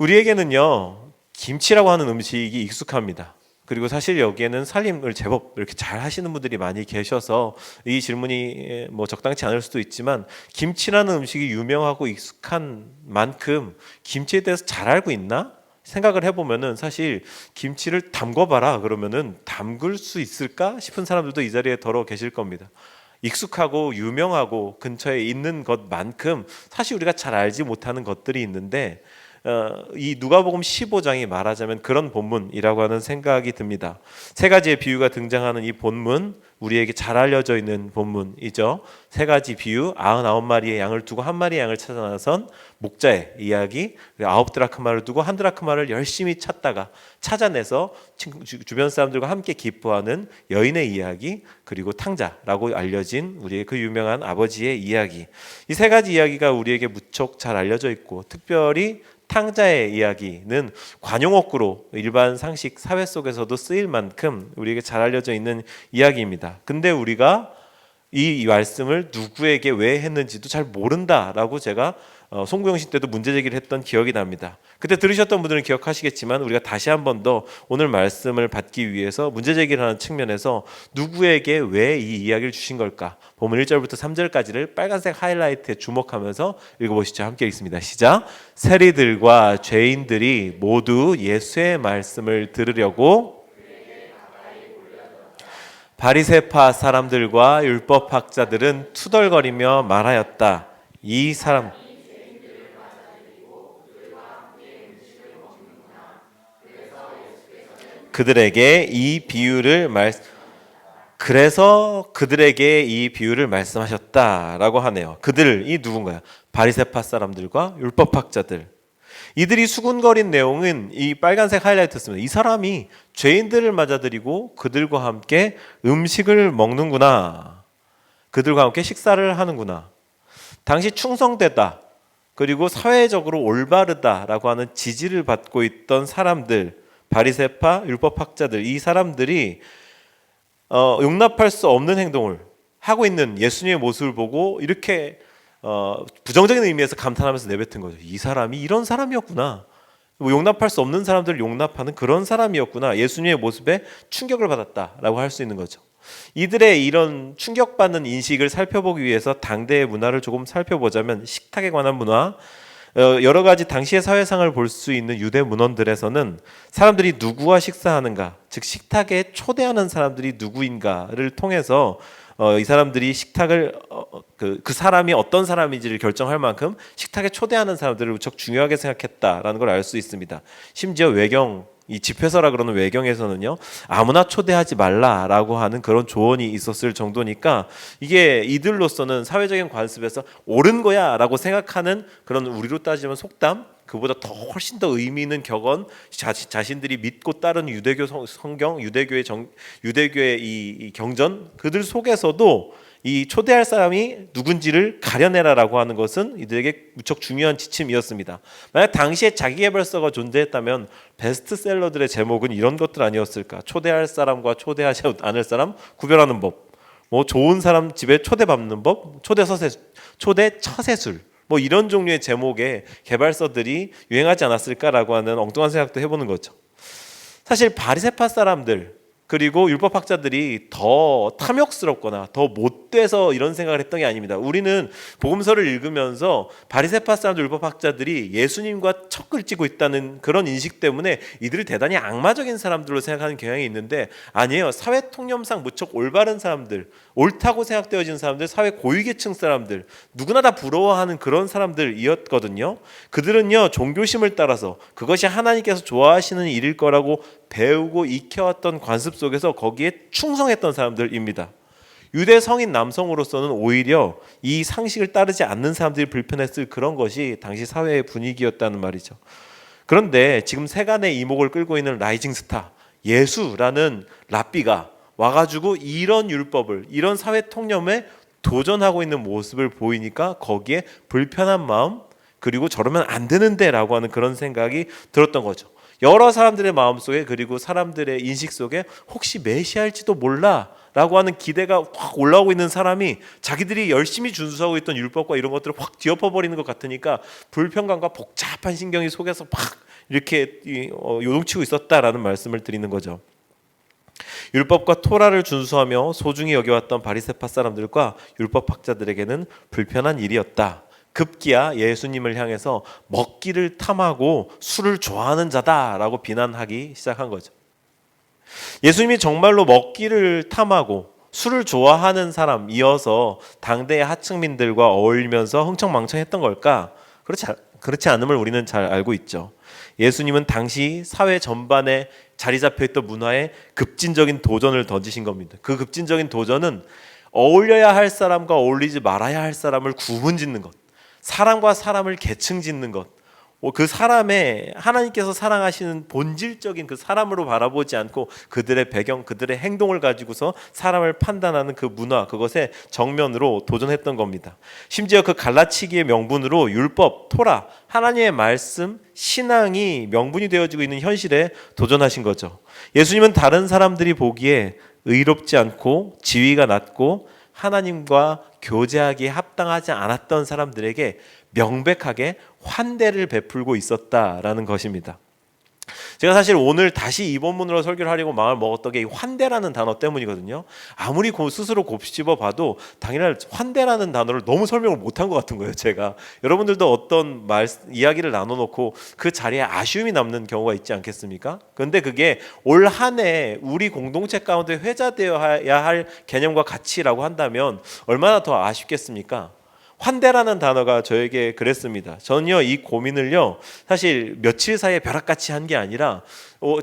우리에게는요, 김치라고 하는 음식이 익숙합니다. 그리고 사실 여기에는 살림을 제법 이렇게 잘 하시는 분들이 많이 계셔서 이 질문이 뭐 적당치 않을 수도 있지만, 김치라는 음식이 유명하고 익숙한 만큼 김치에 대해서 잘 알고 있나? 생각을 해보면은 사실 김치를 담궈봐라 그러면은 담글 수 있을까 싶은 사람들도 이 자리에 더러 계실 겁니다. 익숙하고 유명하고 근처에 있는 것만큼 사실 우리가 잘 알지 못하는 것들이 있는데, 이 누가복음 15장이 말하자면 그런 본문이라고 하는 생각이 듭니다. 세 가지의 비유가 등장하는 이 본문, 우리에게 잘 알려져 있는 본문이죠. 세 가지 비유, 99마리의 양을 두고 한 마리의 양을 찾아 나선 목자의 이야기, 9드라크마를 두고 1드라크마를 열심히 찾다가 찾아내서 주변 사람들과 함께 기뻐하는 여인의 이야기, 그리고 탕자라고 알려진 우리의 그 유명한 아버지의 이야기. 이 세 가지 이야기가 우리에게 무척 잘 알려져 있고, 특별히 탕자의 이야기는 관용어구로 일반 상식 사회 속에서도 쓰일 만큼 우리에게 잘 알려져 있는 이야기입니다. 근데 우리가 이 말씀을 누구에게 왜 했는지도 잘 모른다라고 제가 송구영신 때도 문제 제기를 했던 기억이 납니다. 그때 들으셨던 분들은 기억하시겠지만, 우리가 다시 한 번 더 오늘 말씀을 받기 위해서 문제 제기를 하는 측면에서 누구에게 왜 이 이야기를 주신 걸까? 본문 1절부터 3절까지를 빨간색 하이라이트에 주목하면서 읽어보시죠. 함께 읽습니다. 시작. 세리들과 죄인들이 모두 예수의 말씀을 들으려고 바리새파 사람들과 율법학자들은 투덜거리며 말하였다. 이 사람 그들에게 이 비유를 그래서 그들에게 이 비유를 말씀하셨다라고 하네요. 그들이 누군가요? 바리새파 사람들과 율법학자들. 이들이 수군거린 내용은 이 빨간색 하이라이트였습니다. 이 사람이 죄인들을 맞아들이고 그들과 함께 음식을 먹는구나. 그들과 함께 식사를 하는구나. 당시 충성되다, 그리고 사회적으로 올바르다라고 하는 지지를 받고 있던 사람들, 바리새파 율법학자들, 이 사람들이 용납할 수 없는 행동을 하고 있는 예수님의 모습을 보고 이렇게 부정적인 의미에서 감탄하면서 내뱉은 거죠. 이 사람이 이런 사람이었구나. 용납할 수 없는 사람들을 용납하는 그런 사람이었구나. 예수님의 모습에 충격을 받았다라고 할 수 있는 거죠. 이들의 이런 충격받는 인식을 살펴보기 위해서 당대의 문화를 조금 살펴보자면, 식탁에 관한 문화, 여러 가지 당시의 사회상을 볼 수 있는 유대 문헌들에서는 사람들이 누구와 식사하는가, 즉 식탁에 초대하는 사람들이 누구인가를 통해서 이 사람들이 식탁을 그 사람이 어떤 사람인지를 결정할 만큼 식탁에 초대하는 사람들을 무척 중요하게 생각했다라는 걸 알 수 있습니다. 심지어 외경, 이 집회서라 그러는 외경에서는요, 아무나 초대하지 말라라고 하는 그런 조언이 있었을 정도니까, 이게 이들로서는 사회적인 관습에서 옳은 거야라고 생각하는 그런, 우리로 따지면 속담, 그보다 더 훨씬 더 의미 있는 격언, 자신들이 믿고 따르는 유대교 성경, 유대교의 이 경전, 그들 속에서도 이 초대할 사람이 누군지를 가려내라라고 하는 것은 이들에게 무척 중요한 지침이었습니다. 만약 당시에 자기계발서가 존재했다면 베스트셀러들의 제목은 이런 것들 아니었을까? 초대할 사람과 초대하지 않을 사람 구별하는 법, 뭐 좋은 사람 집에 초대받는 법, 초대 처세술, 뭐 이런 종류의 제목의 개발서들이 유행하지 않았을까라고 하는 엉뚱한 생각도 해보는 거죠. 사실 바리새파 사람들, 그리고 율법학자들이 더 탐욕스럽거나 더 못돼서 이런 생각을 했던 게 아닙니다. 우리는 복음서를 읽으면서 바리새파 사람들, 율법학자들이 예수님과 척을 찌고 있다는 그런 인식 때문에 이들을 대단히 악마적인 사람들로 생각하는 경향이 있는데, 아니에요. 사회 통념상 무척 올바른 사람들, 옳다고 생각되어진 사람들, 사회 고위계층 사람들, 누구나 다 부러워하는 그런 사람들이었거든요. 그들은요, 종교심을 따라서 그것이 하나님께서 좋아하시는 일일 거라고 배우고 익혀왔던 관습 속에서 거기에 충성했던 사람들입니다. 유대 성인 남성으로서는 오히려 이 상식을 따르지 않는 사람들이 불편했을 그런 것이 당시 사회의 분위기였다는 말이죠. 그런데 지금 세간의 이목을 끌고 있는 라이징 스타 예수라는 랍비가 와가지고 이런 율법을, 이런 사회 통념에 도전하고 있는 모습을 보이니까 거기에 불편한 마음, 그리고 저러면 안 되는데 라고 하는 그런 생각이 들었던 거죠. 여러 사람들의 마음속에, 그리고 사람들의 인식 속에 혹시 메시아일지도 몰라 라고 하는 기대가 확 올라오고 있는 사람이 자기들이 열심히 준수하고 있던 율법과 이런 것들을 확 뒤엎어버리는 것 같으니까 불편감과 복잡한 신경이 속에서 막 이렇게 요동치고 있었다라는 말씀을 드리는 거죠. 율법과 토라를 준수하며 소중히 여겨왔던 바리새파 사람들과 율법학자들에게는 불편한 일이었다. 급기야 예수님을 향해서 먹기를 탐하고 술을 좋아하는 자다라고 비난하기 시작한 거죠. 예수님이 정말로 먹기를 탐하고 술을 좋아하는 사람이어서 당대의 하층민들과 어울리면서 흥청망청했던 걸까? 그렇지 않음을 우리는 잘 알고 있죠. 예수님은 당시 사회 전반에 자리 잡혀있던 문화에 급진적인 도전을 던지신 겁니다. 그 급진적인 도전은 어울려야 할 사람과 어울리지 말아야 할 사람을 구분짓는 것, 사람과 사람을 계층짓는 것, 그 사람의 하나님께서 사랑하시는 본질적인 그 사람으로 바라보지 않고 그들의 배경, 그들의 행동을 가지고서 사람을 판단하는 그 문화, 그것에 정면으로 도전했던 겁니다. 심지어 그 갈라치기의 명분으로 율법, 토라, 하나님의 말씀, 신앙이 명분이 되어지고 있는 현실에 도전하신 거죠. 예수님은 다른 사람들이 보기에 의롭지 않고 지위가 낮고 하나님과 교제하기에 합당하지 않았던 사람들에게 명백하게 환대를 베풀고 있었다라는 것입니다. 제가 사실 오늘 다시 이 본문으로 설교를 하려고 마음을 먹었던 게 이 환대라는 단어 때문이거든요. 아무리 스스로 곱씹어 봐도 당연히 환대라는 단어를 너무 설명을 못한 것 같은 거예요. 제가 여러분들도 어떤 이야기를 나눠놓고 그 자리에 아쉬움이 남는 경우가 있지 않겠습니까? 그런데 그게 올 한 해 우리 공동체 가운데 회자되어야 할 개념과 가치라고 한다면 얼마나 더 아쉽겠습니까? 환대라는 단어가 저에게 그랬습니다. 저는요 이 고민을요 사실 며칠 사이에 벼락같이 한 게 아니라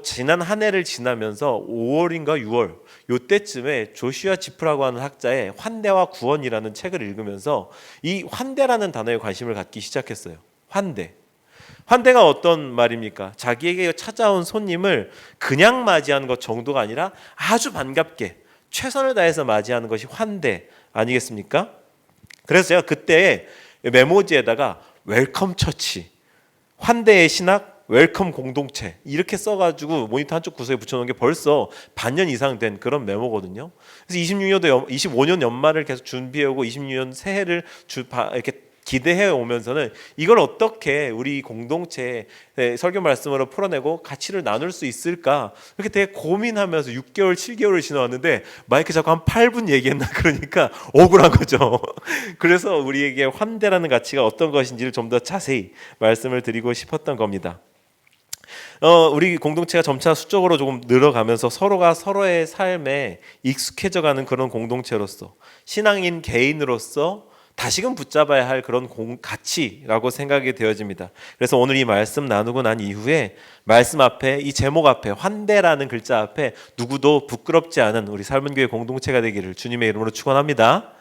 지난 한 해를 지나면서 5월인가 6월 요때쯤에 조슈아 지프라고 하는 학자의 환대와 구원이라는 책을 읽으면서 이 환대라는 단어에 관심을 갖기 시작했어요. 환대가 어떤 말입니까? 자기에게 찾아온 손님을 그냥 맞이하는 것 정도가 아니라 아주 반갑게 최선을 다해서 맞이하는 것이 환대 아니겠습니까? 그래서 제가 그때 메모지에다가 웰컴 처치, 환대의 신학, 웰컴 공동체 이렇게 써가지고 모니터 한쪽 구석에 붙여놓은 게 벌써 반년 이상 된 그런 메모거든요. 그래서 25년 연말을 계속 준비해오고 26년 새해를 이렇게 기대해 오면서는 이걸 어떻게 우리 공동체의 설교 말씀으로 풀어내고 가치를 나눌 수 있을까 이렇게 되게 고민하면서 6개월, 7개월을 지나왔는데 마이크 잡고 한 8분 얘기했나 그러니까 억울한 거죠. 그래서 우리에게 환대라는 가치가 어떤 것인지를 좀 더 자세히 말씀을 드리고 싶었던 겁니다. 우리 공동체가 점차 수적으로 조금 늘어가면서 서로가 서로의 삶에 익숙해져가는 그런 공동체로서 신앙인 개인으로서 다시금 붙잡아야 할 그런 가치라고 생각이 되어집니다. 그래서 오늘 이 말씀 나누고 난 이후에 말씀 앞에 이 제목 앞에 환대라는 글자 앞에 누구도 부끄럽지 않은 우리 삶은 교회 공동체가 되기를 주님의 이름으로 축원합니다.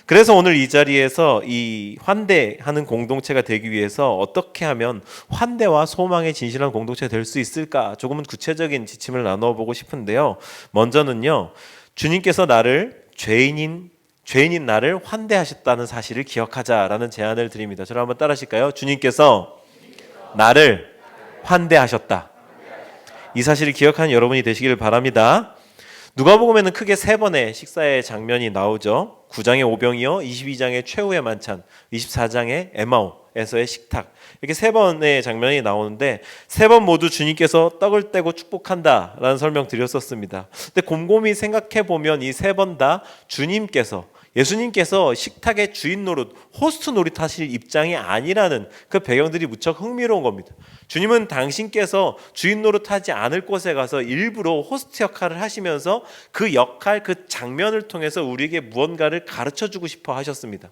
그래서 오늘 이 자리에서 이 환대하는 공동체가 되기 위해서 어떻게 하면 환대와 소망의 진실한 공동체가 될 수 있을까 조금은 구체적인 지침을 나눠 보고 싶은데요. 먼저는요. 주님께서 나를 죄인인 나를 환대하셨다는 사실을 기억하자라는 제안을 드립니다. 저를 한번 따라하실까요? 주님께서 나를 환대하셨다. 이 사실을 기억하는 여러분이 되시기를 바랍니다. 누가복음에는 크게 3번의 식사의 장면이 나오죠. 9장의 오병이어, 22장의 최후의 만찬, 24장의 에마오에서의 식탁. 이렇게 3번의 장면이 나오는데 3번 모두 주님께서 떡을 떼고 축복한다라는 설명 드렸었습니다. 근데 곰곰이 생각해 보면 이 3번 다 예수님께서 식탁의 주인 노릇, 호스트 노릇 하실 입장이 아니라는 그 배경들이 무척 흥미로운 겁니다. 주님은 당신께서 주인 노릇하지 않을 곳에 가서 일부러 호스트 역할을 하시면서 그 역할, 그 장면을 통해서 우리에게 무언가를 가르쳐주고 싶어 하셨습니다.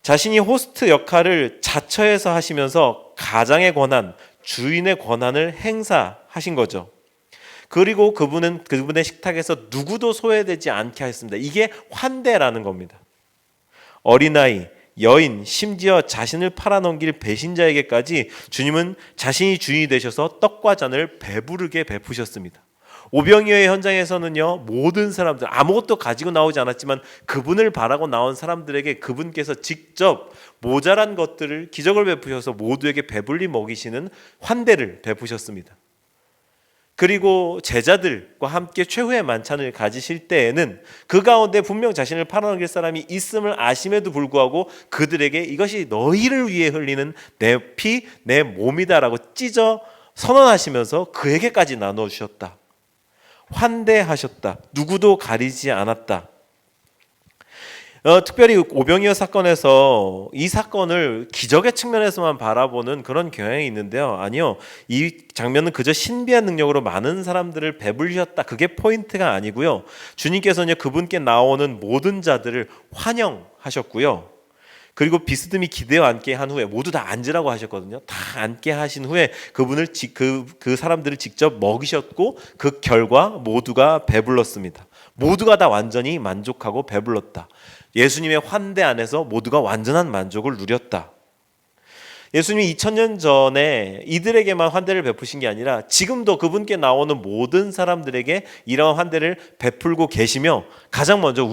자신이 호스트 역할을 자처해서 하시면서 가장의 권한, 주인의 권한을 행사하신 거죠. 그리고 그분의 식탁에서 누구도 소외되지 않게 하셨습니다. 이게 환대라는 겁니다. 어린아이, 여인, 심지어 자신을 팔아넘길 배신자에게까지 주님은 자신이 주인이 되셔서 떡과 잔을 배부르게 베푸셨습니다. 오병이어의 현장에서는요, 모든 사람들 아무것도 가지고 나오지 않았지만 그분을 바라고 나온 사람들에게 그분께서 직접 모자란 것들을 기적을 베푸셔서 모두에게 배불리 먹이시는 환대를 베푸셨습니다. 그리고 제자들과 함께 최후의 만찬을 가지실 때에는 그 가운데 분명 자신을 팔아넘길 사람이 있음을 아심에도 불구하고 그들에게 이것이 너희를 위해 흘리는 내 피, 내 몸이다라고 찢어 선언하시면서 그에게까지 나눠 주셨다. 환대하셨다. 누구도 가리지 않았다. 특별히 오병이어 사건에서 이 사건을 기적의 측면에서만 바라보는 그런 경향이 있는데요. 아니요. 이 장면은 그저 신비한 능력으로 많은 사람들을 배불리셨다. 그게 포인트가 아니고요. 주님께서는 그분께 나오는 모든 자들을 환영하셨고요. 그리고 비스듬히 기대어 앉게 한 후에 모두 다 앉으라고 하셨거든요. 다 앉게 하신 후에 그분을 그 사람들을 직접 먹이셨고 그 결과 모두가 배불렀습니다. 모두가 다 완전히 만족하고 배불렀다. 예수님의 환대 안에서 모두가 완전한 만족을 누렸다. 예수님이 2000년 전에 이들에게만 환대를 베푸신 게 아니라 지금도 그분께 나오는 모든 사람들에게 이러한 환대를 베풀고 계시며 가장 먼저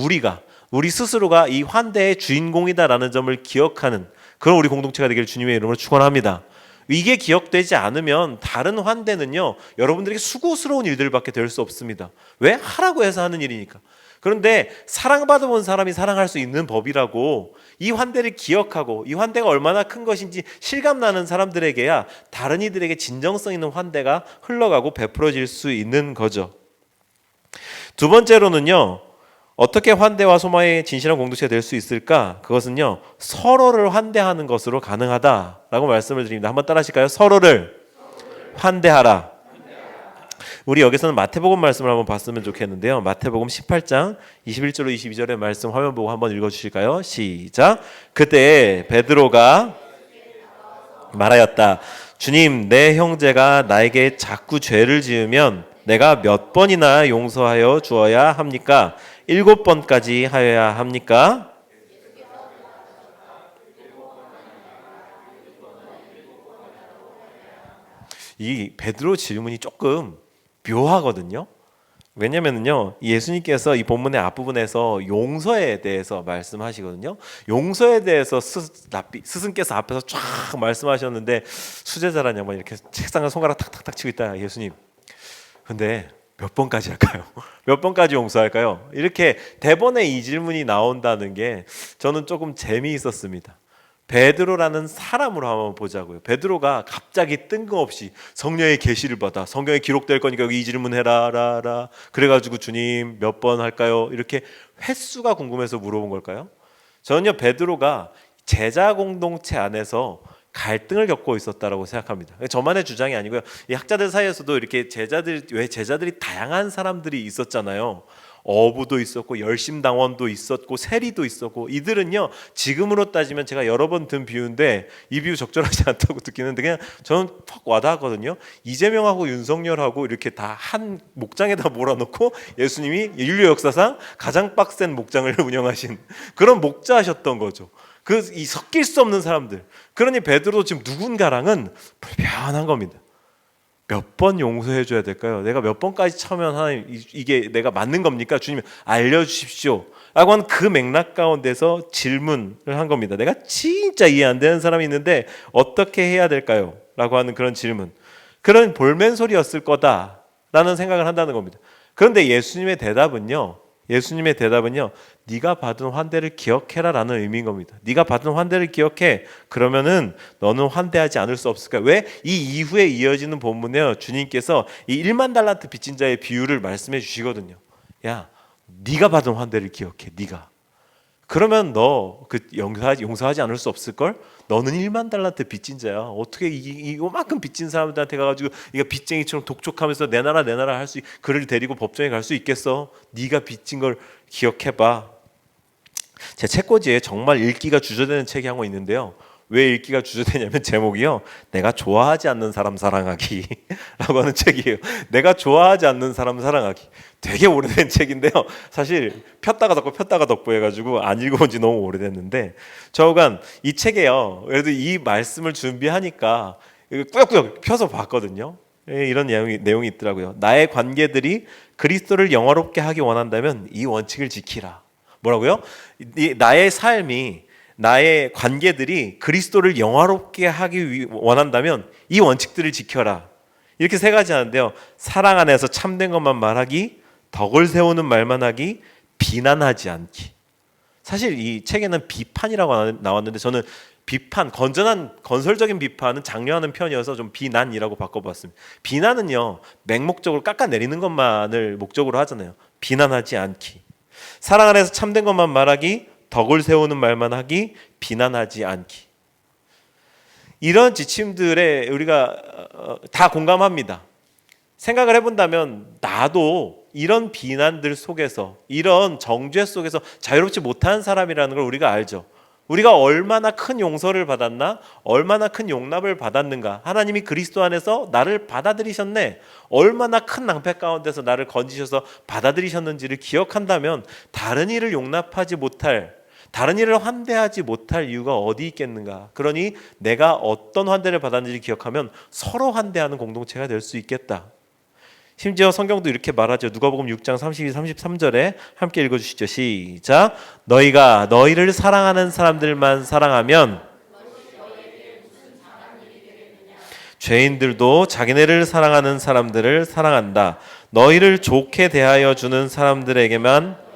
우리 스스로가 이 환대의 주인공이다라는 점을 기억하는 그런 우리 공동체가 되기를 주님의 이름으로 축원합니다. 이게 기억되지 않으면 다른 환대는요, 여러분들에게 수고스러운 일들밖에 될 수 없습니다. 왜? 하라고 해서 하는 일이니까. 그런데 사랑받아본 사람이 사랑할 수 있는 법이라고 이 환대를 기억하고 이 환대가 얼마나 큰 것인지 실감나는 사람들에게야 다른 이들에게 진정성 있는 환대가 흘러가고 베풀어질 수 있는 거죠. 두 번째로는요, 어떻게 환대와 소망의 진실한 공동체가 될 수 있을까? 그것은요, 서로를 환대하는 것으로 가능하다라고 말씀을 드립니다. 한번 따라 하실까요? 서로를 환대하라. 우리 여기서는 마태복음 말씀을 한번 봤으면 좋겠는데요. 마태복음 18장 21절로 22절의 말씀 화면 보고 한번 읽어주실까요? 시작. 그때 베드로가 말하였다. 주님, 내 형제가 나에게 자꾸 죄를 지으면 내가 몇 번이나 용서하여 주어야 합니까? 7번까지 하여야 합니까? 이 베드로 질문이 조금 묘하거든요. 왜냐면요, 예수님께서 이 본문의 앞부분에서 용서에 대해서 말씀하시거든요. 용서에 대해서 스승께서 앞에서 쫙 말씀하셨는데 수제자란 양반 이렇게 책상에 손가락 탁탁탁 치고 있다. 예수님, 근데 몇 번까지 할까요? 몇 번까지 용서할까요? 이렇게 대본에 이 질문이 나온다는 게 저는 조금 재미있었습니다. 베드로라는 사람으로 한번 보자고요. 베드로가 갑자기 뜬금없이 성령의 계시를 받아 성경에 기록될 거니까 여기 이 질문 해라. 그래가지고 주님 몇 번 할까요? 이렇게 횟수가 궁금해서 물어본 걸까요? 저는요, 베드로가 제자 공동체 안에서 갈등을 겪고 있었다라고 생각합니다. 저만의 주장이 아니고요. 이 학자들 사이에서도 이렇게 제자들이 다양한 사람들이 있었잖아요. 어부도 있었고 열심당원도 있었고 세리도 있었고, 이들은요, 지금으로 따지면 제가 여러 번 든 비유인데 이 비유 적절하지 않다고 듣기는데 그냥 저는 퍽 와닿았거든요. 이재명하고 윤석열하고 이렇게 다 한 목장에다 몰아놓고 예수님이 인류 역사상 가장 빡센 목장을 운영하신 그런 목자하셨던 거죠. 이 섞일 수 없는 사람들. 그러니 베드로도 지금 누군가랑은 불편한 겁니다. 몇 번 용서해 줘야 될까요? 내가 몇 번까지 참으면 하나님 이게 내가 맞는 겁니까? 주님 알려주십시오 라고 하는 그 맥락 가운데서 질문을 한 겁니다. 내가 진짜 이해 안 되는 사람이 있는데 어떻게 해야 될까요? 라고 하는 그런 질문, 그런 볼멘소리였을 거다라는 생각을 한다는 겁니다. 그런데 예수님의 대답은요, 네가 받은 환대를 기억해라 라는 의미인 겁니다. 네가 받은 환대를 기억해. 그러면은 너는 환대하지 않을 수 없을까? 왜? 이 이후에 이어지는 본문에요, 주님께서 이 1만 달란트 빚진 자의 비유를 말씀해 주시거든요. 야, 네가 받은 환대를 기억해. 네가. 그러면 너 용서하지 않을 수 없을걸? 너는 1만 달란트 빚진 자야. 어떻게 이만큼 빚진 사람들한테 가가지고 이거 빚쟁이처럼 독촉하면서 내 나라 할 수, 그를 데리고 법정에 갈 수 있겠어? 네가 빚진 걸 기억해봐. 제 책꽂이에 정말 읽기가 주저되는 책이 한 권 있는데요. 왜 읽기가 주저되냐면 제목이요, 내가 좋아하지 않는 사람 사랑하기 라고 하는 책이에요. 내가 좋아하지 않는 사람 사랑하기. 되게 오래된 책인데요. 사실 폈다가 덮고 해가지고 안 읽어본 지 너무 오래됐는데, 저간 이 책에요, 그래도 이 말씀을 준비하니까 꾸역꾸역 펴서 봤거든요. 이런 내용이 있더라고요. 나의 관계들이 그리스도를 영화롭게 하기 원한다면 이 원칙을 지키라. 뭐라고요? 나의 삶이, 나의 관계들이 그리스도를 영화롭게 하기 원한다면 이 원칙들을 지켜라. 이렇게 세 가지 하는데요. 사랑 안에서 참된 것만 말하기, 덕을 세우는 말만 하기, 비난하지 않기. 사실 이 책에는 비판이라고 나왔는데 저는 비판, 건전한 건설적인 비판은 장려하는 편이어서 좀 비난이라고 바꿔봤습니다. 비난은요, 맹목적으로 깎아내리는 것만을 목적으로 하잖아요. 비난하지 않기. 사랑 안에서 참된 것만 말하기, 덕을 세우는 말만 하기, 비난하지 않기. 이런 지침들에 우리가 다 공감합니다. 생각을 해본다면 나도 이런 비난들 속에서, 이런 정죄 속에서 자유롭지 못한 사람이라는 걸 우리가 알죠. 우리가 얼마나 큰 용서를 받았나, 얼마나 큰 용납을 받았는가. 하나님이 그리스도 안에서 나를 받아들이셨네, 얼마나 큰 낭패 가운데서 나를 건지셔서 받아들이셨는지를 기억한다면 다른 일을 용납하지 못할, 다른 일을 환대하지 못할 이유가 어디 있겠는가. 그러니 내가 어떤 환대를 받았는지 기억하면 서로 환대하는 공동체가 될 수 있겠다. 심지어 성경도 이렇게 말하죠. 누가복음 6장 32, 33절에 함께 읽어주시죠. 시작. 너희가 너희를 사랑하는 사람들만 사랑하면 죄인들도 자기네를 사랑하는 사람들을 사랑한다. 너희를 좋게 대하여 주는 사람들에게만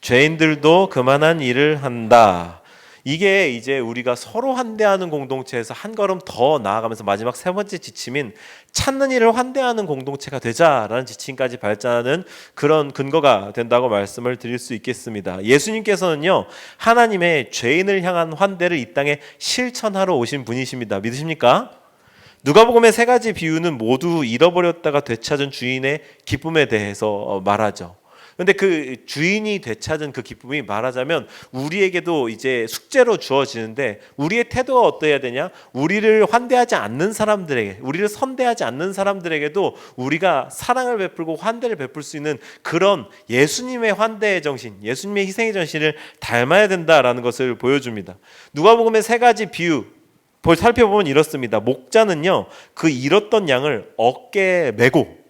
죄인들도 그만한 일을 한다. 이게 이제 우리가 서로 환대하는 공동체에서 한 걸음 더 나아가면서 마지막 세 번째 지침인 찾는 일을 환대하는 공동체가 되자라는 지침까지 발전하는 그런 근거가 된다고 말씀을 드릴 수 있겠습니다. 예수님께서는요, 하나님의 죄인을 향한 환대를 이 땅에 실천하러 오신 분이십니다. 믿으십니까? 누가복음의 세 가지 비유는 모두 잃어버렸다가 되찾은 주인의 기쁨에 대해서 말하죠. 근데 그 주인이 되찾은 그 기쁨이 말하자면 우리에게도 이제 숙제로 주어지는데, 우리의 태도가 어떠해야 되냐? 우리를 환대하지 않는 사람들에게, 우리를 선대하지 않는 사람들에게도 우리가 사랑을 베풀고 환대를 베풀 수 있는 그런 예수님의 환대의 정신, 예수님의 희생의 정신을 닮아야 된다라는 것을 보여줍니다. 누가복음의 세 가지 비유 살펴보면 이렇습니다. 목자는요, 그 잃었던 양을 어깨에 메고,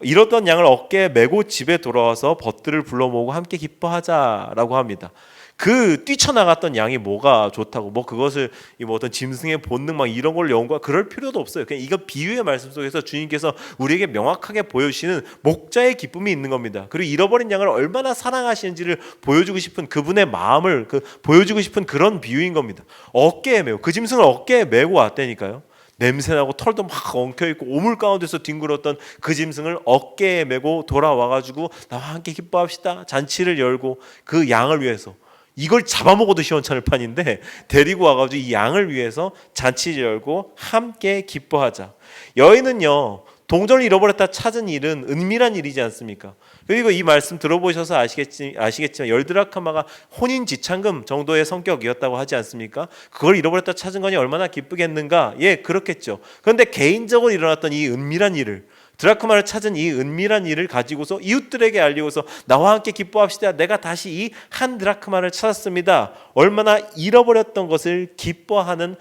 잃었던 양을 어깨에 메고 집에 돌아와서 벗들을 불러 모으고 함께 기뻐하자라고 합니다. 그 뛰쳐나갔던 양이 뭐가 좋다고, 뭐 그것을 뭐 어떤 짐승의 본능 막 이런 걸 연구하 그럴 필요도 없어요. 그냥 이거 비유의 말씀 속에서 주님께서 우리에게 명확하게 보여주시는 목자의 기쁨이 있는 겁니다. 그리고 잃어버린 양을 얼마나 사랑하시는지를 보여주고 싶은 그분의 마음을 보여주고 싶은 그런 비유인 겁니다. 어깨에 메고, 그 짐승을 어깨에 메고 왔다니까요. 냄새나고 털도 막 엉켜있고 오물 가운데서 뒹굴었던 그 짐승을 어깨에 메고 돌아와가지고 나와 함께 기뻐합시다, 잔치를 열고, 그 양을 위해서, 이걸 잡아먹어도 시원찮을 판인데 데리고 와가지고 이 양을 위해서 잔치를 열고 함께 기뻐하자. 여인은요, 동전을 잃어버렸다 찾은 일은 은밀한 일이지 않습니까? 그리고 이 말씀 들어보셔서 아시겠지만 열드라크마가 혼인지참금 정도의 성격이었다고 하지 않습니까? 그걸 잃어버렸다 찾은 거니 얼마나 기쁘겠는가? 예, 그렇겠죠. 그런데 개인적으로 일어났던 이 은밀한 일을, 드라크마를 찾은 이 은밀한 일을 가지고서 이웃들에게 알리고서 나와 함께 기뻐합시다, 내가 다시 이 한 드라크마를 찾았습니다, 얼마나 잃어버렸던 것을 기뻐하는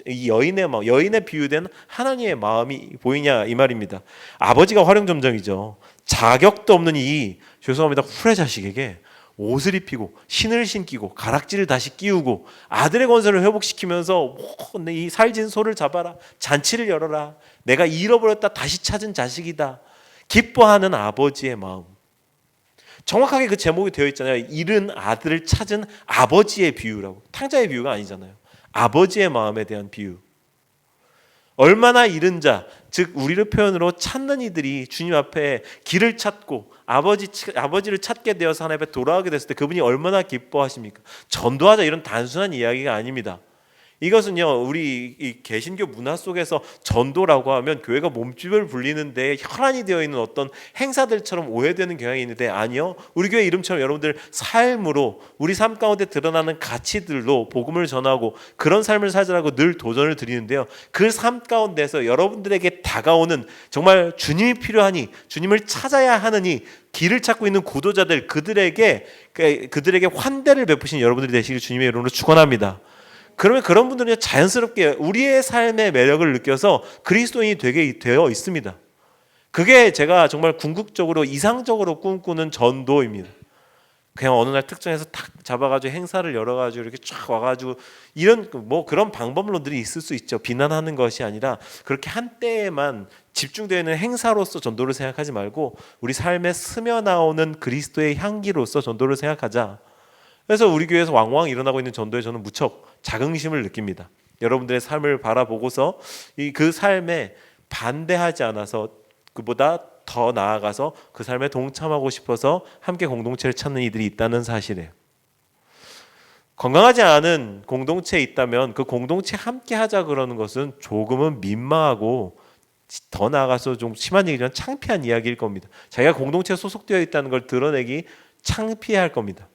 이 여인의 마음, 여인의 비유된 하나님의 마음이 보이냐 이 말입니다. 아버지가 활용점정이죠. 자격도 없는 이, 죄송합니다, 후레 자식에게 옷을 입히고 신을 신기고 가락지를 다시 끼우고 아들의 건설을 회복시키면서 이 살진 소를 잡아라, 잔치를 열어라, 내가 잃어버렸다 다시 찾은 자식이다, 기뻐하는 아버지의 마음. 정확하게 그 제목이 되어 있잖아요. 잃은 아들을 찾은 아버지의 비유라고. 탕자의 비유가 아니잖아요. 아버지의 마음에 대한 비유. 얼마나 잃은 자, 즉 우리를 표현으로 찾는 이들이 주님 앞에 길을 찾고 아버지를 찾게 되어서 하나님 앞에 돌아오게 됐을 때 그분이 얼마나 기뻐하십니까? 전도하자 이런 단순한 이야기가 아닙니다. 이것은요, 우리 이 개신교 문화 속에서 전도라고 하면 교회가 몸집을 불리는데 혈안이 되어 있는 어떤 행사들처럼 오해되는 경향이 있는데, 아니요, 우리 교회 이름처럼 여러분들 삶으로, 우리 삶 가운데 드러나는 가치들로 복음을 전하고 그런 삶을 살자라고 늘 도전을 드리는데요, 그 삶 가운데서 여러분들에게 다가오는 정말 주님이 필요하니, 주님을 찾아야 하느니 길을 찾고 있는 구도자들, 그들에게 환대를 베푸신 여러분들이 되시길 주님의 이름으로 축원합니다. 그러면 그런 분들은 자연스럽게 우리의 삶의 매력을 느껴서 그리스도인이 되게 되어 있습니다. 그게 제가 정말 궁극적으로 이상적으로 꿈꾸는 전도입니다. 그냥 어느 날 특정해서 탁 잡아가지고 행사를 열어가지고 이렇게 쫙 와가지고 이런 뭐 그런 방법론들이 있을 수 있죠. 비난하는 것이 아니라 그렇게 한때에만 집중되어 있는 행사로서 전도를 생각하지 말고 우리 삶에 스며 나오는 그리스도의 향기로서 전도를 생각하자. 그래서 우리 교회에서 왕왕 일어나고 있는 전도에 저는 무척 자긍심을 느낍니다. 여러분들의 삶을 바라보고서 그 삶에 반대하지 않아서 그보다 더 나아가서 그 삶에 동참하고 싶어서 함께 공동체를 찾는 이들이 있다는 사실이에요. 건강하지 않은 공동체에 있다면 그 공동체 함께 하자 그러는 것은 조금은 민망하고 더 나아가서 좀 심한 얘기지만 창피한 이야기일 겁니다. 자기가 공동체에 소속되어 있다는 걸 드러내기 창피할 겁니다.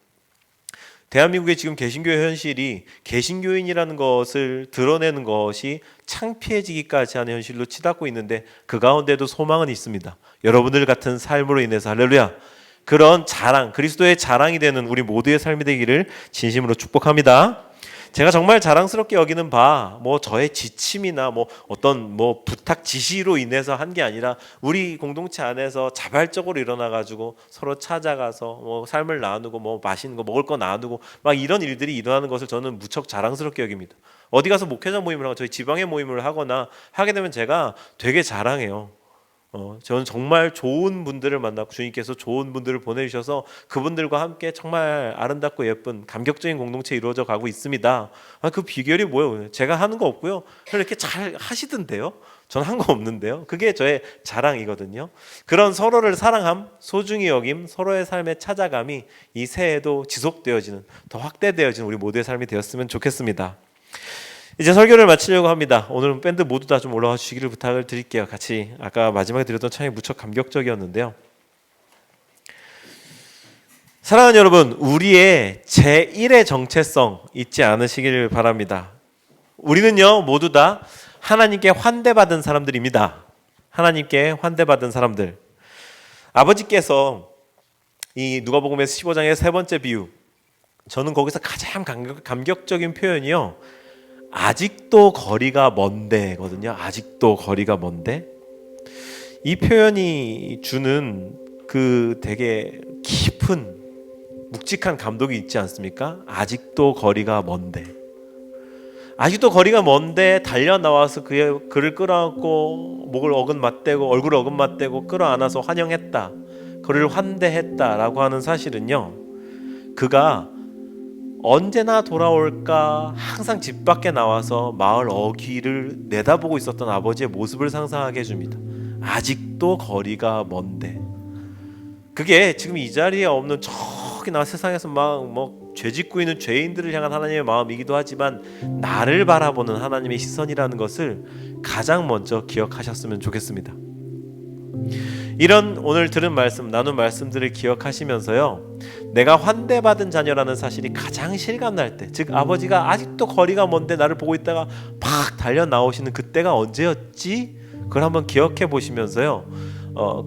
대한민국의 지금 개신교의 현실이 개신교인이라는 것을 드러내는 것이 창피해지기까지 하는 현실로 치닫고 있는데 그 가운데도 소망은 있습니다. 여러분들 같은 삶으로 인해서 할렐루야, 그런 자랑, 그리스도의 자랑이 되는 우리 모두의 삶이 되기를 진심으로 축복합니다. 제가 정말 자랑스럽게 여기는 바, 뭐 저의 지침이나 뭐 어떤 뭐 부탁 지시로 인해서 한 게 아니라 우리 공동체 안에서 자발적으로 일어나 가지고 서로 찾아가서 뭐 삶을 나누고 뭐 맛있는 거 먹을 거 나누고 막 이런 일들이 일어나는 것을 저는 무척 자랑스럽게 여깁니다. 어디 가서 목회자 모임을 하고 저희 지방의 모임을 하거나 하게 되면 제가 되게 자랑해요. 저는 정말 좋은 분들을 만났고 주님께서 좋은 분들을 보내주셔서 그분들과 함께 정말 아름답고 예쁜 감격적인 공동체 이루어져 가고 있습니다. 그 비결이 뭐예요? 제가 하는 거 없고요. 이렇게 잘 하시던데요. 저는 한 거 없는데요. 그게 저의 자랑이거든요. 그런 서로를 사랑함, 소중히 여김, 서로의 삶의 찾아감이 이 새해에도 지속되어지는, 더 확대되어지는 우리 모두의 삶이 되었으면 좋겠습니다. 이제 설교를 마치려고 합니다. 오늘은 밴드 모두 다 좀 올라와 주시기를 부탁을 드릴게요. 같이 아까 마지막에 드렸던 찬양이 무척 감격적이었는데요. 사랑하는 여러분, 우리의 제1의 정체성 잊지 않으시기를 바랍니다. 우리는요 모두 다 하나님께 환대받은 사람들입니다. 하나님께 환대받은 사람들. 아버지께서 이 누가복음에서 15장의 세 번째 비유, 저는 거기서 가장 감격적인 표현이요, 아직도 거리가 먼데거든요. 아직도 거리가 먼데. 이 표현이 주는 그 되게 깊은 묵직한 감동이 있지 않습니까? 아직도 거리가 먼데. 아직도 거리가 먼데 달려 나와서 그를 끌어안고 목을 어긋맞대고 얼굴을 어긋맞대고 끌어안아서 환영했다. 그를 환대했다라고 하는 사실은요, 그가 언제나 돌아올까 항상 집 밖에 나와서 마을 어귀를 내다보고 있었던 아버지의 모습을 상상하게 해줍니다. 아직도 거리가 먼데. 그게 지금 이 자리에 없는 저기나 세상에서 막 뭐 죄짓고 있는 죄인들을 향한 하나님의 마음이기도 하지만 나를 바라보는 하나님의 시선이라는 것을 가장 먼저 기억하셨으면 좋겠습니다. 이런 오늘 들은 말씀, 나눈 말씀들을 기억하시면서요, 내가 환대받은 자녀라는 사실이 가장 실감날 때, 즉 아버지가 아직도 거리가 먼데 나를 보고 있다가 팍 달려 나오시는 그때가 언제였지? 그걸 한번 기억해 보시면서요,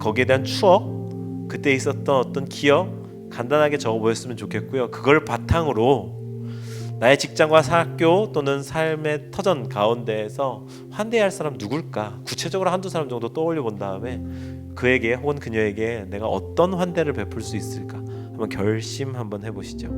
거기에 대한 추억, 그때 있었던 어떤 기억 간단하게 적어 보였으면 좋겠고요. 그걸 바탕으로 나의 직장과 학교 또는 삶의 터전 가운데에서 환대해야 할 사람 누굴까? 구체적으로 한두 사람 정도 떠올려 본 다음에 그에게 혹은 그녀에게 내가 어떤 환대를 베풀 수 있을까? 한번 결심 한번 해보시죠.